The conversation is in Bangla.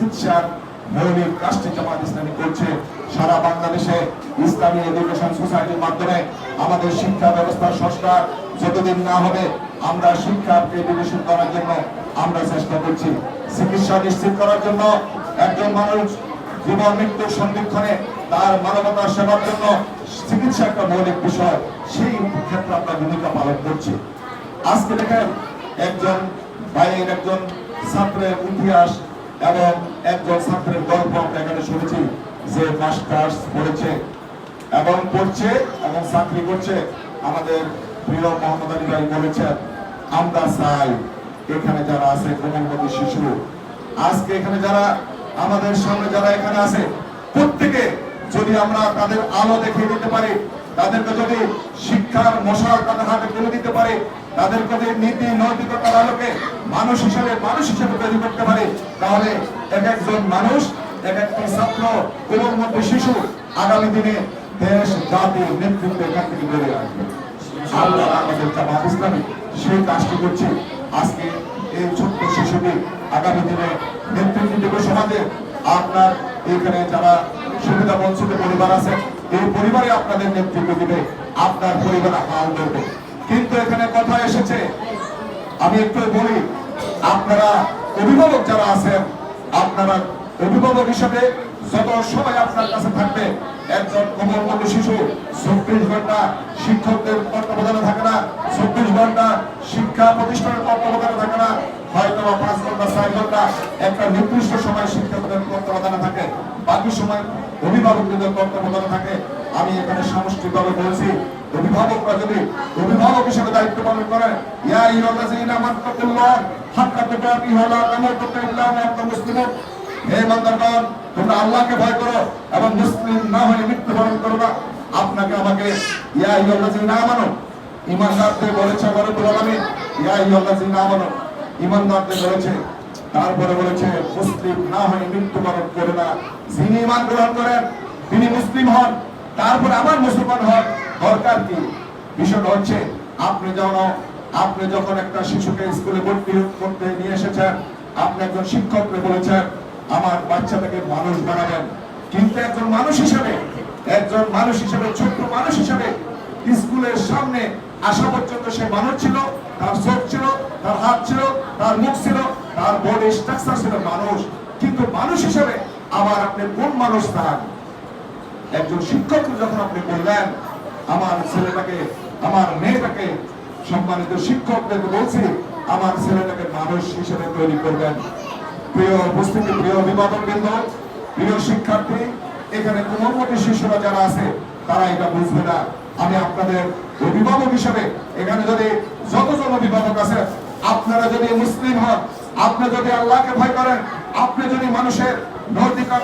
চিকিৎসার মৌলিক কাজটি জামাত ইসলামী করছে। সারা বাংলাদেশে ইসলামী এডুকেশন সোসাইটির মাধ্যমে আমাদের শিক্ষা ব্যবস্থার সংস্কার যতদিন না হবে আমরা শিক্ষার এডুকেশন করার জন্য আমরা চেষ্টা করছি। চিকিৎসা নিশ্চিত করার জন্য একজন মানুষ জীবন মৃত্যুর সন্ধিক্ষণে তার মানবতার সেবার জন্য চিকিৎসা একটা মৌলিক বিষয়, সেই ক্ষেত্রে আমরা ভূমিকা পালন করছি। আজকে দেখেন একজন ভাইয়ের একজন ছাত্রের ইতিহাস এবং একজন ছাত্রের গল্প আমরা এখানে শুনেছি, যে মাস্টার্স পড়েছে এবং পড়ছে এবং চাকরি করছে। আমাদের প্রিয় মোহাম্মদ আলী ভাই বলেছেন, আমরা চাই এখানে যারা আছে কোমলমতি শিশু, আজকে এখানে যারা আমাদের সামনে যারা এখানে আছে প্রত্যেকে যদি আমরা তাদের আলো দেখিয়ে দিতে পারি, তাদেরকে যদি শিক্ষার মশাল তাদের হাতে তুলে দিতে পারি, তাদেরকে যদি নীতি নৈতিকতার আলোকে মানুষ হিসেবে তৈরি করতে পারি, তাহলে এক একজন মানুষ, এক একটি ছাত্র, কোমলমতি শিশু আগামী দিনে দেশ জাতির নেতৃত্বে এখান থেকে বেরিয়ে আসবে। আমরা আমাদের জামাত ইসলামী সেই কাজটি করছি। আজকে এই ছোট্ট শিশুটি আগামী দিনে নেতৃত্ব দেবে সমাজে। আপনার এখানে যারা সুবিধা বঞ্চিত পরিবার আছে, এই পরিবারে আপনাদের নেতৃত্ব দিবে, আপনার পরিবার হাল ধরবে। কিন্তু এখানে কথা এসেছে, আমি একটু বলি, আপনারা অভিভাবক যারা আছেন, আপনারা অভিভাবক হিসেবে যত সময় আপনার কাছে থাকবে, একজন কোমলমতি শিশু 24 ঘন্টা শিক্ষকদের তত্ত্বাবধানে থাকে না, 24 ঘন্টা শিক্ষা প্রতিষ্ঠানের তত্ত্বাবধানে থাকে না, হয়তো 5 ঘন্টা 6 ঘন্টা একটা নির্দিষ্ট সময় শিক্ষকদের তত্ত্বাবধানে থাকে, বাকি সময় অভিভাবকদের তত্ত্বাবধানে থাকে। আমি এখানে সামষ্টিকভাবে বলছি, অভিভাবকরা যদি অভিভাবক হিসেবে দায়িত্ব পালন করেন, ইয়া আইয়ুহাল্লাযীনা আমানুল্লাহ হাক্কা তুকাতিহি ওয়া লা তামুতুন্না ইল্লা ওয়া আনতুম মুসলিমুন, হে বান্দাগণ তোমরা আল্লাহকে ভয় করো এবং মুসলিম না হয়ে মৃত্যুবরণ করো না। আপনাকে আমাকে ইয়া আইয়ুহাল্লাযীনা আমানু, ঈমানদারদের বলেছে রব্বুল আলামিন, ইয়া আইয়ুহাল্লাযীনা আমানু, ঈমানদারদের বলেছে, তারপরে বলেছে মুসলিম না হয়ে মৃত্যুবরণ করে না। যিনি ঈমান গ্রহণ করেন তিনি মুসলিম হন, তারপরে আমার মুসলমান হন। দরকার কি? বিষয়টা হচ্ছে আপনি যখন একটা শিশুকে স্কুলে ভর্তি করতে নিয়ে এসেছেন, আপনি একজন শিক্ষককে বলেছেন আমার বাচ্চাটাকে মানুষ বানাবেন, কিন্তু একজন মানুষ হিসেবে ছোট্ট মানুষ হিসেবে স্কুলের সামনে আসা পর্যন্ত সে মানুষ ছিল, তার চোখ ছিল, তার হাত ছিল, তার মুখ ছিল, তার বডি স্ট্রাকচার ছিল মানুষ। কিন্তু মানুষ হিসেবে আবার আপনি কোন মানুষ চান? একজন শিক্ষককে যখন আপনি বললেন আমার ছেলেটাকে, আমার মেয়েটাকে, সম্মানিত শিক্ষকদেরকে বলছি আমার ছেলেটাকে মানুষ হিসেবে তৈরি করবেন। প্রিয় উপস্থিতি, প্রিয় অভিভাবকবৃন্দ, প্রিয় শিক্ষার্থী, এখানে কোমলমতি শিশুরা যারা আছে তারা এটা বুঝবে না। আমি আপনাদের অভিভাবক হিসেবে এখানে যদি যতজন অভিভাবক আছে, আপনারা যদি মুসলিম হন, আপনি যদি আল্লাহকে ভয় করেন, আপনি যদি মানুষের নৈতিকতা